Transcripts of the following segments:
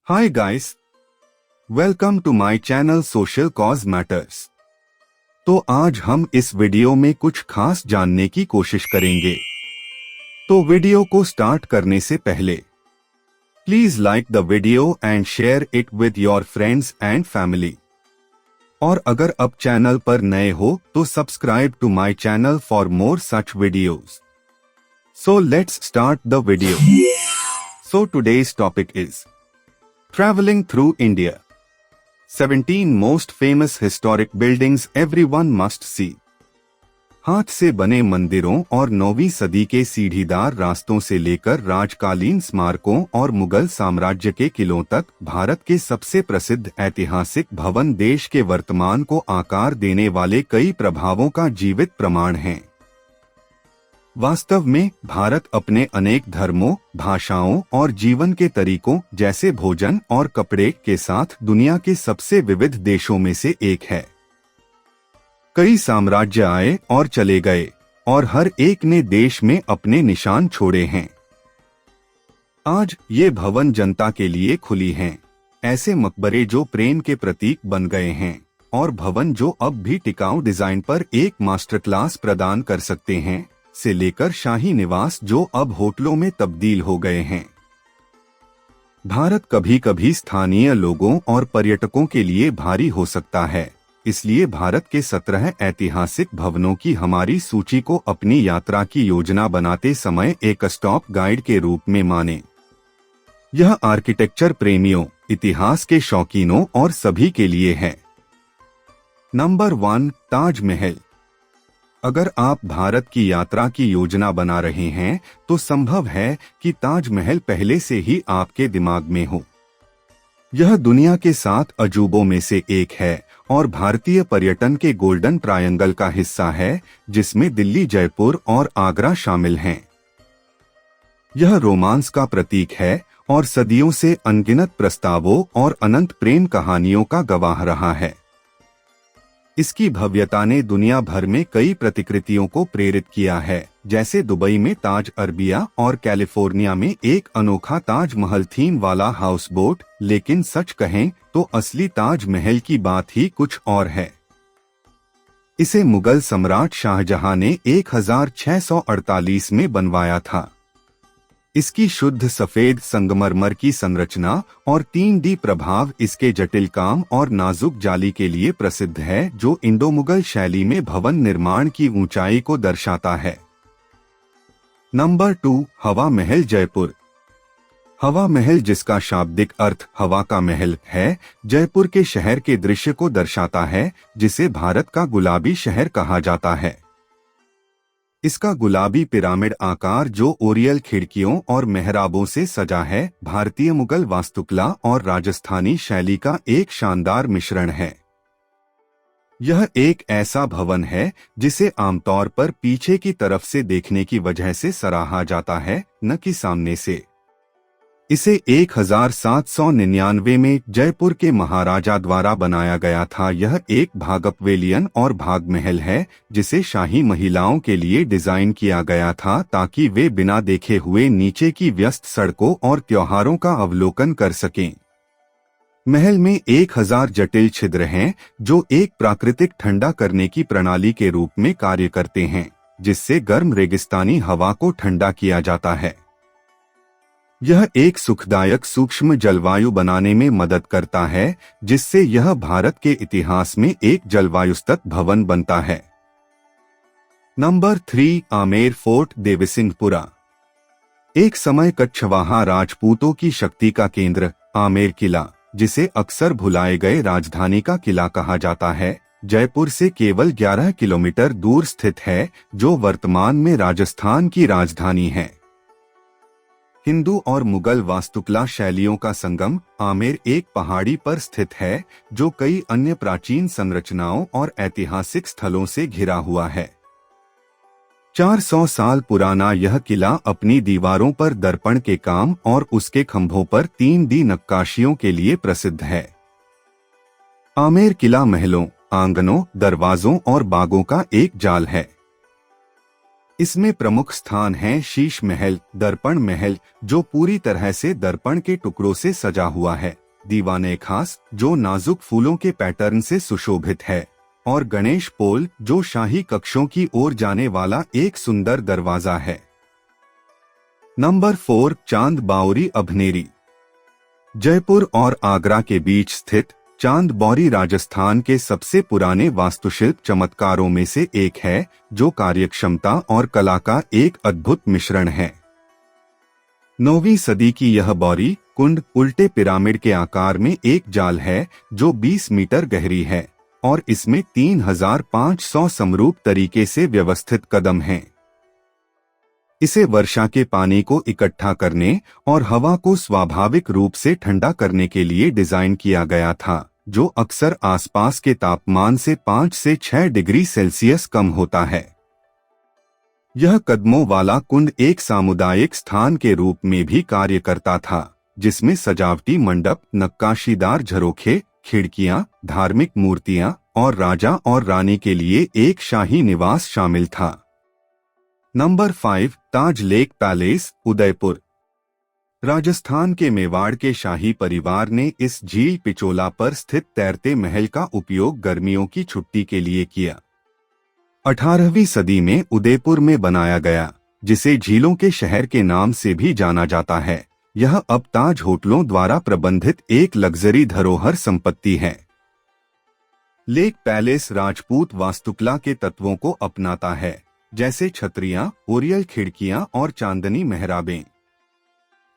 Hi guys, welcome to my channel social cause matters. तो आज हम इस वीडियो में कुछ खास जानने की कोशिश करेंगे। तो वीडियो को स्टार्ट करने से पहले please like the video and share it with your friends and family. और अगर अब चैनल पर नए हो तो subscribe to my channel for more such videos. So let's start the video. So today's topic is Traveling through India. 17 most famous historic buildings everyone must see. हाथ से बने मंदिरों और 9वीं सदी के सीढ़ीदार रास्तों से लेकर राजकालीन स्मारकों और मुगल साम्राज्य के किलों तक भारत के सबसे प्रसिद्ध ऐतिहासिक भवन देश के वर्तमान को आकार देने वाले कई प्रभावों का जीवित प्रमाण हैं। वास्तव में भारत अपने अनेक धर्मों, भाषाओं और जीवन के तरीकों जैसे भोजन और कपड़े के साथ दुनिया के सबसे विविध देशों में से एक है। कई साम्राज्य आए और चले गए और हर एक ने देश में अपने निशान छोड़े हैं। आज ये भवन जनता के लिए खुली हैं। ऐसे मकबरे जो प्रेम के प्रतीक बन गए हैं और भवन जो अब भी टिकाऊ डिजाइन पर एक मास्टर क्लास प्रदान कर सकते हैं, से लेकर शाही निवास जो अब होटलों में तब्दील हो गए हैं। भारत कभी कभी स्थानीय लोगों और पर्यटकों के लिए भारी हो सकता है, इसलिए भारत के 17 ऐतिहासिक भवनों की हमारी सूची को अपनी यात्रा की योजना बनाते समय एक स्टॉप गाइड के रूप में मानें। यह आर्किटेक्चर प्रेमियों, इतिहास के शौकीनों और सभी के लिए है। नंबर 1, ताजमहल। अगर आप भारत की यात्रा की योजना बना रहे हैं तो संभव है कि ताजमहल पहले से ही आपके दिमाग में हो। यह दुनिया के 7 अजूबों में से एक है और भारतीय पर्यटन के गोल्डन ट्रायंगल का हिस्सा है, जिसमें दिल्ली, जयपुर और आगरा शामिल हैं। यह रोमांस का प्रतीक है और सदियों से अनगिनत प्रस्तावों और अनंत प्रेम कहानियों का गवाह रहा है। इसकी भव्यता ने दुनिया भर में कई प्रतिकृतियों को प्रेरित किया है, जैसे दुबई में ताज अरबिया और कैलिफोर्निया में एक अनोखा ताजमहल थीम वाला हाउस बोट। लेकिन सच कहें तो असली ताजमहल की बात ही कुछ और है। इसे मुगल सम्राट शाहजहां ने 1648 में बनवाया था। इसकी शुद्ध सफेद संगमरमर की संरचना और 3D प्रभाव इसके जटिल काम और नाजुक जाली के लिए प्रसिद्ध है, जो इंडो मुगल शैली में भवन निर्माण की ऊंचाई को दर्शाता है। नंबर 2, हवा महल, जयपुर। हवा महल, जिसका शाब्दिक अर्थ हवा का महल है, जयपुर के शहर के दृश्य को दर्शाता है, जिसे भारत का गुलाबी शहर कहा जाता है। इसका गुलाबी पिरामिड आकार जो ओरियल खिड़कियों और मेहराबों से सजा है, भारतीय मुगल वास्तुकला और राजस्थानी शैली का एक शानदार मिश्रण है। यह एक ऐसा भवन है जिसे आमतौर पर पीछे की तरफ से देखने की वजह से सराहा जाता है, न कि सामने से। इसे 1799 में जयपुर के महाराजा द्वारा बनाया गया था। यह एक भागपवेलियन और भाग महल है, जिसे शाही महिलाओं के लिए डिजाइन किया गया था ताकि वे बिना देखे हुए नीचे की व्यस्त सड़कों और त्योहारों का अवलोकन कर सकें। महल में 1000 जटिल छिद्र हैं, जो एक प्राकृतिक ठंडा करने की प्रणाली के रूप में कार्य करते हैं, जिससे गर्म रेगिस्तानी हवा को ठंडा किया जाता है। यह एक सुखदायक सूक्ष्म जलवायु बनाने में मदद करता है, जिससे यह भारत के इतिहास में एक जलवायुस्थित भवन बनता है। Number 3, Amer fort, Devisinghpura. एक समय कच्छवाहा राजपूतों की शक्ति का केंद्र आमेर किला, जिसे अक्सर भुलाए गए राजधानी का किला कहा जाता है, जयपुर से केवल 11 किलोमीटर दूर स्थित है, जो वर्तमान में राजस्थान की राजधानी है। हिंदू और मुगल वास्तुकला शैलियों का संगम, आमेर एक पहाड़ी पर स्थित है जो कई अन्य प्राचीन संरचनाओं और ऐतिहासिक स्थलों से घिरा हुआ है। 400 साल पुराना यह किला अपनी दीवारों पर दर्पण के काम और उसके खंभों पर 3D नक्काशियों के लिए प्रसिद्ध है। आमेर किला महलों, आंगनों, दरवाजों और बागों का एक जाल है। इसमें प्रमुख स्थान हैं शीश महल, दर्पण महल जो पूरी तरह से दर्पण के टुकड़ों से सजा हुआ है, दीवाने खास जो नाजुक फूलों के पैटर्न से सुशोभित है, और गणेश पोल जो शाही कक्षों की ओर जाने वाला एक सुंदर दरवाजा है। नंबर 4, चांद बावरी अभनेरी। जयपुर और आगरा के बीच स्थित चांद बावरी राजस्थान के सबसे पुराने वास्तुशिल्प चमत्कारों में से एक है, जो कार्यक्षमता और कला का एक अद्भुत मिश्रण है। 9वीं सदी की यह बावरी कुंड उल्टे पिरामिड के आकार में एक जाल है जो 20 मीटर गहरी है और इसमें 3500 समरूप तरीके से व्यवस्थित कदम हैं। इसे वर्षा के पानी को इकट्ठा करने और हवा को स्वाभाविक रूप से ठंडा करने के लिए डिजाइन किया गया था, जो अक्सर आसपास के तापमान से 5 से 6 डिग्री सेल्सियस कम होता है। यह कदमों वाला कुंड एक सामुदायिक स्थान के रूप में भी कार्य करता था, जिसमें सजावटी मंडप, नक्काशीदार झरोखे, खिड़कियां, धार्मिक मूर्तियां और राजा और रानी के लिए एक शाही निवास शामिल था। नंबर 5, ताज लेक पैलेस, उदयपुर। राजस्थान के मेवाड़ के शाही परिवार ने इस झील पिचोला पर स्थित तैरते महल का उपयोग गर्मियों की छुट्टी के लिए किया। 18वीं सदी में उदयपुर में बनाया गया, जिसे झीलों के शहर के नाम से भी जाना जाता है। यह अब ताज होटलों द्वारा प्रबंधित एक लग्जरी धरोहर संपत्ति है। लेक पैलेस राजपूत वास्तुकला के तत्वों को अपनाता है, जैसे छतरियां, ओरियल खिड़कियां और चांदनी मेहराबें।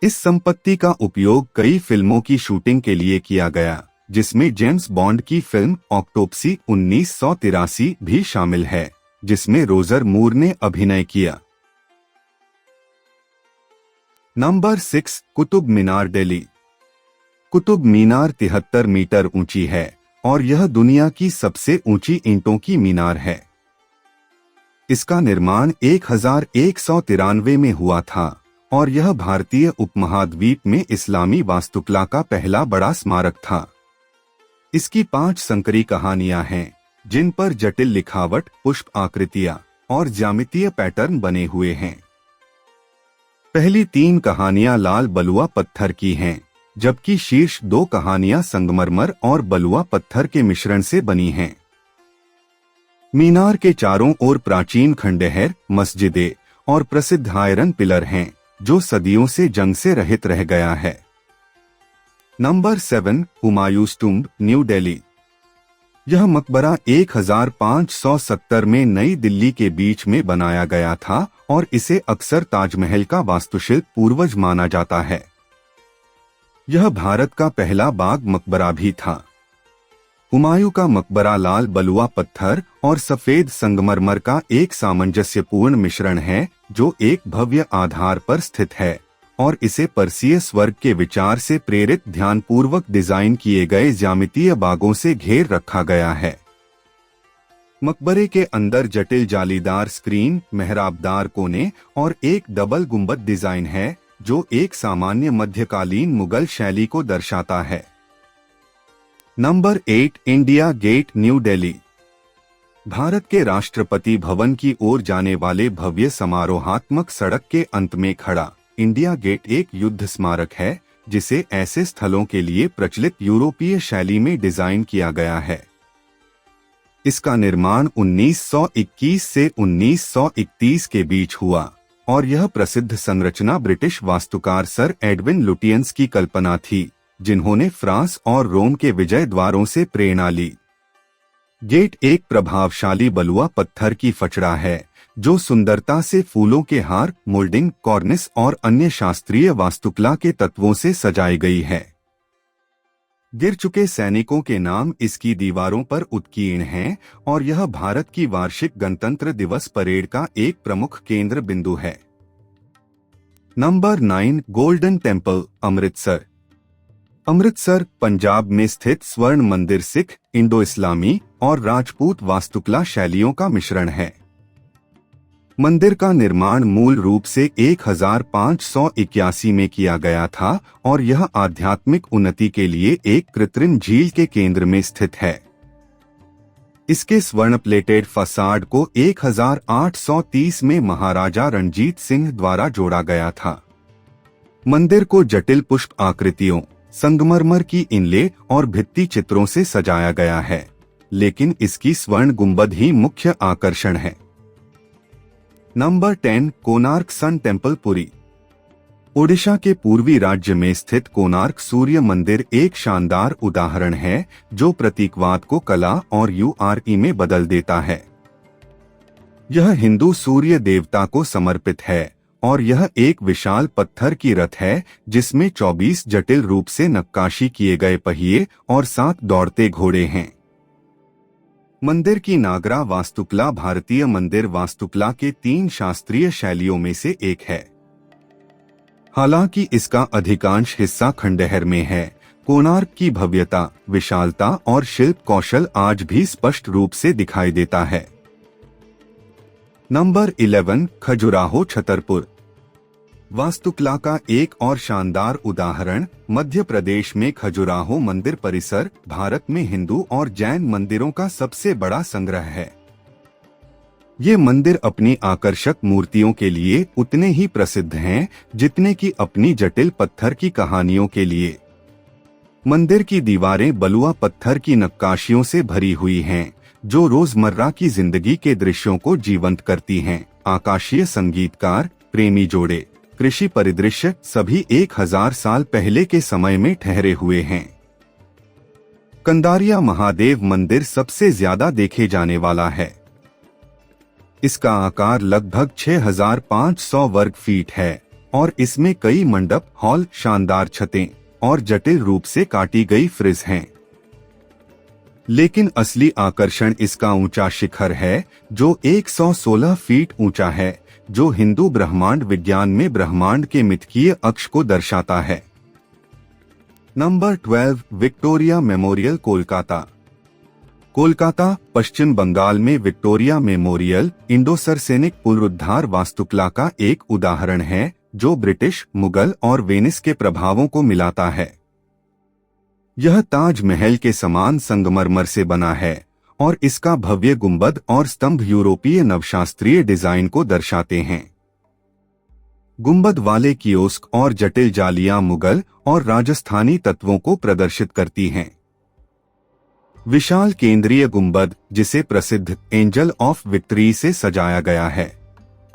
इस संपत्ति का उपयोग कई फिल्मों की शूटिंग के लिए किया गया, जिसमें जेम्स बॉन्ड की फिल्म ऑक्टोपसी 1983 भी शामिल है, जिसमें रोजर मूर ने अभिनय किया। नंबर 6, कुतुब मीनार, दिल्ली। कुतुब मीनार 73 मीटर ऊंची है और यह दुनिया की सबसे ऊंची ईंटों की मीनार है। इसका निर्माण 1193 में हुआ था और यह भारतीय उपमहाद्वीप में इस्लामी वास्तुकला का पहला बड़ा स्मारक था। इसकी 5 संकरी कहानियां हैं, जिन पर जटिल लिखावट, पुष्प आकृतियां और ज्यामितीय पैटर्न बने हुए हैं। पहली 3 कहानियां लाल बलुआ पत्थर की हैं, जबकि शीर्ष 2 कहानियां संगमरमर और बलुआ पत्थर के मिश्रण से बनी हैं। मीनार के चारों ओर प्राचीन खंडहर, मस्जिदें और प्रसिद्ध आयरन पिलर हैं, जो सदियों से जंग से रहित रह गया है। Number 7, Humayun's tomb, new Delhi. यह मकबरा 1570 में नई दिल्ली के बीच में बनाया गया था और इसे अक्सर ताजमहल का वास्तुशिल्प पूर्वज माना जाता है। यह भारत का पहला बाग मकबरा भी था। हुमायूं का मकबरा लाल बलुआ पत्थर और सफेद संगमरमर का एक सामंजस्यपूर्ण मिश्रण है, जो एक भव्य आधार पर स्थित है और इसे पर्सिय स्वर्ग के विचार से प्रेरित ध्यानपूर्वक डिजाइन किए गए ज्यामितीय बागों से घेर रखा गया है। मकबरे के अंदर जटिल जालीदार स्क्रीन, मेहराबदार कोने और एक डबल गुंबद डिजाइन है, जो एक सामान्य मध्यकालीन मुगल शैली को दर्शाता है। Number 8, India gate, new Delhi. Bharat के राष्ट्रपति भवन की ओर जाने वाले भव्य समारोहात्मक सड़क के अंत में खड़ा इंडिया गेट एक युद्ध स्मारक है, जिसे ऐसे स्थलों के लिए प्रचलित यूरोपीय शैली में डिजाइन किया गया है। इसका निर्माण 1921 से 1931 के बीच हुआ और यह प्रसिद्ध संरचना ब्रिटिश वास्तुकार सर एडविन लुटियंस की कल्पना थी, जिन्होंने फ्रांस और रोम के विजय द्वारों से प्रेरणा ली। गेट एक प्रभावशाली बलुआ पत्थर की फचड़ा है, जो सुंदरता से फूलों के हार, मोल्डिंग, कॉर्निस और अन्य शास्त्रीय वास्तुकला के तत्वों से सजाई गई है। गिर चुके सैनिकों के नाम इसकी दीवारों पर उत्कीर्ण हैं और यह भारत की वार्षिक गणतंत्र दिवस परेड का एक प्रमुख केंद्र बिंदु है। Number 9, golden temple, Amritsar. Amritsar Punjab में स्थित स्वर्ण मंदिर सिख, इंडो इस्लामी और राजपूत वास्तुकला शैलियों का मिश्रण है। मंदिर का निर्माण मूल रूप से 1581 में किया गया था और यह आध्यात्मिक उन्नति के लिए एक कृत्रिम झील के केंद्र में स्थित है। इसके स्वर्ण प्लेटेड फसाड को 1830 में महाराजा रणजीत सिंह द्वारा जोड़ा गया था। मंदिर को जटिल पुष्प आकृतियों, संगमरमर की इनले और भित्ति चित्रों से सजाया गया है, लेकिन इसकी स्वर्ण गुंबद ही मुख्य आकर्षण है। Number 10, Konark sun temple, Puri. Odisha के पूर्वी राज्य में स्थित कोणार्क सूर्य मंदिर एक शानदार उदाहरण है जो प्रतीकवाद को कला और यूआरई में बदल देता है। यह हिंदू सूर्य देवता को समर्पित है और यह एक विशाल पत्थर की रथ है जिसमें 24 जटिल रूप से नक्काशी किए गए पहिए और 7 दौड़ते घोड़े हैं। मंदिर की नागरा वास्तुकला भारतीय मंदिर वास्तुकला के 3 शास्त्रीय शैलियों में से एक है। हालांकि इसका अधिकांश हिस्सा खंडहर में है, कोणार्क की भव्यता, विशालता और शिल्प कौशल आज भी स्पष्ट रूप से दिखाई देता है। नंबर 11, खजुराहो, छतरपुर। वास्तुकला का एक और शानदार उदाहरण मध्य प्रदेश में खजुराहो मंदिर परिसर भारत में हिंदू और जैन मंदिरों का सबसे बड़ा संग्रह है। ये मंदिर अपनी आकर्षक मूर्तियों के लिए उतने ही प्रसिद्ध हैं जितने कि अपनी जटिल पत्थर की कहानियों के लिए। मंदिर की दीवारें बलुआ पत्थर की नक्काशियों से भरी हुई हैं, जो रोजमर्रा की जिंदगी के दृश्यों को जीवंत करती हैं। आकाशीय संगीतकार, प्रेमी जोड़े, कृषि परिदृश्य सभी 1000 साल पहले के समय में ठहरे हुए हैं। कंदारिया महादेव मंदिर सबसे ज्यादा देखे जाने वाला है। इसका आकार लगभग 6500 वर्ग फीट है और इसमें कई मंडप, हॉल, शानदार छतें और जटिल रूप से काटी गई फ्रिज हैं। लेकिन असली आकर्षण इसका ऊंचा शिखर है जो 116 फीट ऊंचा है, जो हिंदू ब्रह्मांड विज्ञान में ब्रह्मांड के मिथकीय अक्ष को दर्शाता है। Number 12, Victoria memorial, Kolkata. Kolkata, Paschim Bangal में विक्टोरिया मेमोरियल इंडो-सरसेनिक पुनरुद्धार वास्तुकला का एक उदाहरण है जो ब्रिटिश, मुगल और वेनिस के प्रभावों को मिलाता है। यह ताजमहल के समान संगमरमर से बना है और इसका भव्य गुंबद और स्तंभ यूरोपीय नवशास्त्रीय डिजाइन को दर्शाते हैं। गुंबद वाले कियोस्क और जटिल जालियां मुगल और राजस्थानी तत्वों को प्रदर्शित करती हैं। विशाल केंद्रीय गुंबद, जिसे प्रसिद्ध एंजल ऑफ विक्ट्री से सजाया गया है,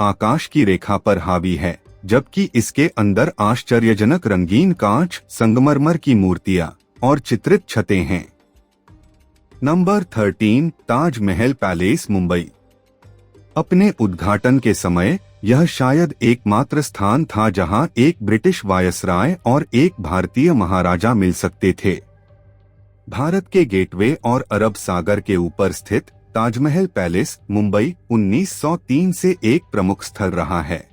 आकाश की रेखा पर हावी है, जबकि इसके अंदर आश्चर्यजनक रंगीन कांच, संगमरमर की मूर्तियां और चित्रित छतें हैं। Number 13, Taj Mahal palace, Mumbai. अपने उद्घाटन के समय यह शायद एकमात्र स्थान था जहां एक ब्रिटिश वायसराय और एक भारतीय महाराजा मिल सकते थे। भारत के गेटवे और अरब सागर के ऊपर स्थित ताजमहल पैलेस, मुंबई 1903 से एक प्रमुख स्थल रहा है।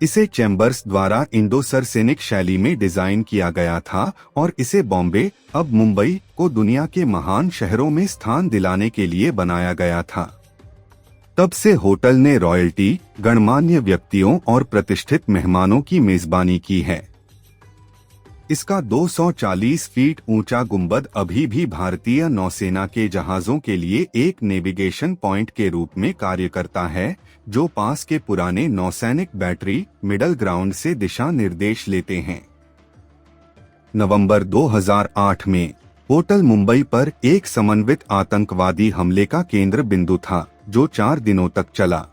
इसे चैम्बर्स द्वारा इंडो-सरसेनिक शैली में डिजाइन किया गया था और इसे बॉम्बे, अब मुंबई, को दुनिया के महान शहरों में स्थान दिलाने के लिए बनाया गया था। तब से होटल ने रॉयल्टी, गणमान्य व्यक्तियों और प्रतिष्ठित मेहमानों की मेजबानी की है। इसका 240 फीट ऊंचा गुंबद अभी भी भारतीय नौसेना के जहाजों के लिए एक नेविगेशन पॉइंट के रूप में कार्य करता है, जो पास के पुराने नौसैनिक बैटरी मिडल ग्राउंड से दिशा निर्देश लेते हैं। नवंबर 2008 में होटल मुंबई पर एक समन्वित आतंकवादी हमले का केंद्र बिंदु था, जो 4 दिनों तक चला।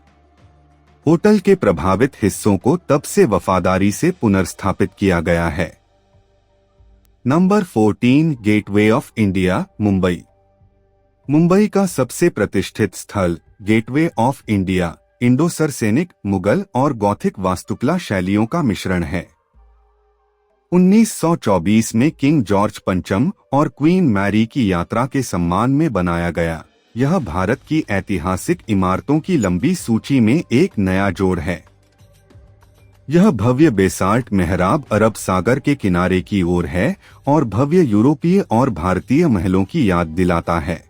होटल के प्रभावित हिस्सों को तब से वफादारी से पुनर्स्थापित किया गया है। Number 14, gateway of India, Mumbai. Mumbai का सबसे प्रतिष्ठित स्थल गेटवे ऑफ इंडिया इंडो-सरसेनिक, मुगल और गॉथिक वास्तुकला शैलियों का मिश्रण है। 1924 में किंग जॉर्ज पंचम और क्वीन मैरी की यात्रा के सम्मान में बनाया गया। यह भारत की ऐतिहासिक इमारतों की लंबी सूची में एक नया जोड़ है। यह भव्य बेसाल्ट मेहराब अरब सागर के किनारे की ओर है और भव्य यूरोपीय और भारतीय महलों की याद दिलाता है।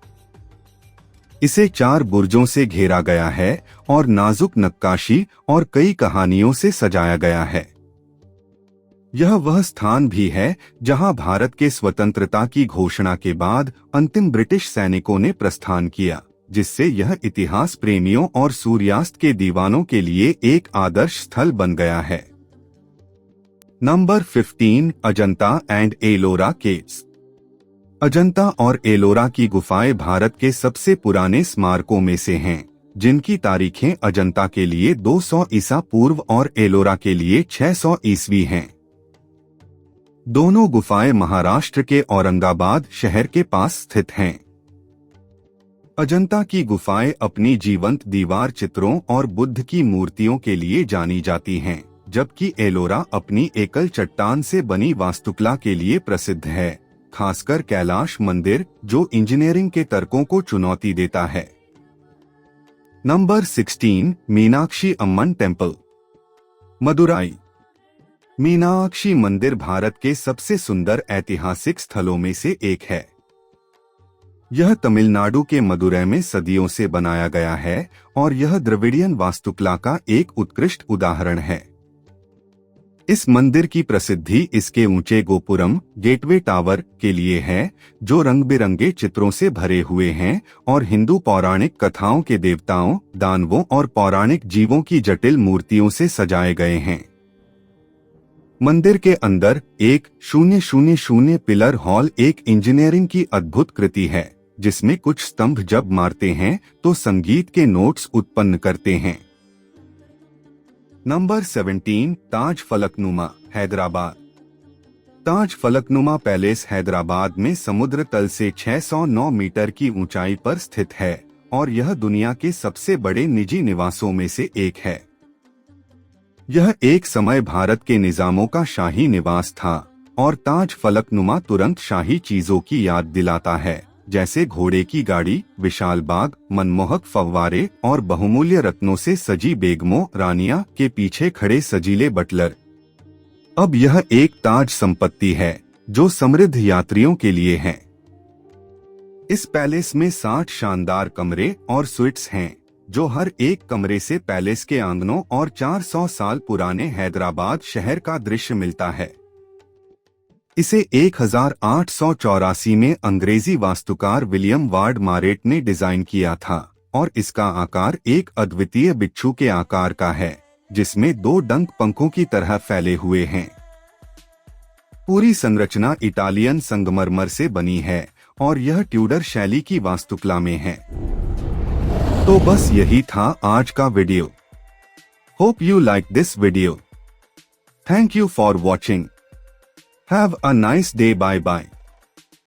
इसे 4 बुर्जों से घेरा गया है और नाजुक नक्काशी और कई कहानियों से सजाया गया है। यह वह स्थान भी है जहां भारत के स्वतंत्रता की घोषणा के बाद अंतिम ब्रिटिश सैनिकों ने प्रस्थान किया, जिससे यह इतिहास प्रेमियों और सूर्यास्त के दीवानों के लिए एक आदर्श स्थल बन गया है। Number 15, Ajanta and Ellora caves. Ajanta और एलोरा की गुफाएं भारत के सबसे पुराने स्मारकों में से हैं, जिनकी तारीखें अजंता के लिए 200 ईसा पूर्व और एलोरा के लिए 600 ईस्वी हैं। दोनों गुफाएं महाराष्ट्र के औरंगाबाद शहर के पास स्थित हैं। अजंता की गुफाएं अपनी जीवंत दीवार चित्रों और बुद्ध की मूर्तियों के लिए जानी जाती हैं, जबकि एलोरा अपनी एकल चट्टान से बनी वास्तुकला के लिए प्रसिद्ध है, खासकर कैलाश मंदिर जो इंजीनियरिंग के तर्कों को चुनौती देता है। Number 16, Meenakshi Amman temple, Madurai. मीनाक्षी मंदिर भारत के सबसे सुंदर ऐतिहासिक स्थलों में से एक है। यह तमिलनाडु के मदुरै में सदियों से बनाया गया है और यह द्रविडियन वास्तुकला का एक उत्कृष्ट उदाहरण है। इस मंदिर की प्रसिद्धि इसके ऊंचे गोपुरम गेटवे टावर के लिए है, जो रंग बिरंगे चित्रों से भरे हुए हैं और हिंदू पौराणिक कथाओं के देवताओं, दानवों और पौराणिक जीवों की जटिल मूर्तियों से सजाए गए हैं। मंदिर के अंदर एक 000 पिलर हॉल एक इंजीनियरिंग की अद्भुत कृति है, जिसमें कुछ स्तंभ जब मारते हैं तो संगीत के नोट्स उत्पन्न करते हैं। नंबर 17, ताज फलकनुमा, हैदराबाद। ताज फलकनुमा पैलेस हैदराबाद में समुद्र तल से 609 मीटर की ऊंचाई पर स्थित है और यह दुनिया के सबसे बड़े निजी निवासों में से एक है। यह एक समय भारत के निजामों का शाही निवास था और ताज फलकनुमा तुरंत शाही चीजों की याद दिलाता है, जैसे घोड़े की गाड़ी, विशाल बाग, मनमोहक फव्वारे और बहुमूल्य रत्नों से सजी बेगमों रानियां के पीछे खड़े सजीले बटलर। अब यह एक ताज संपत्ति है जो समृद्ध यात्रियों के लिए है। इस पैलेस में 60 शानदार कमरे और स्वीट्स हैं, जो हर एक कमरे से पैलेस के आंगनों और 400 साल पुराने हैदराबाद शहर का दृश्य मिलता है। इसे 1884 में अंग्रेजी वास्तुकार विलियम वार्ड मारेट ने डिजाइन किया था और इसका आकार एक अद्वितीय बिच्छू के आकार का है, जिसमें 2 डंक पंखों की तरह फैले हुए हैं। पूरी संरचना इटालियन संगमरमर से बनी है और यह ट्यूडर शैली की वास्तुकला में है। तो बस यही था आज का video. Hope you like this video. Thank you for watching. Have a nice day. Bye bye.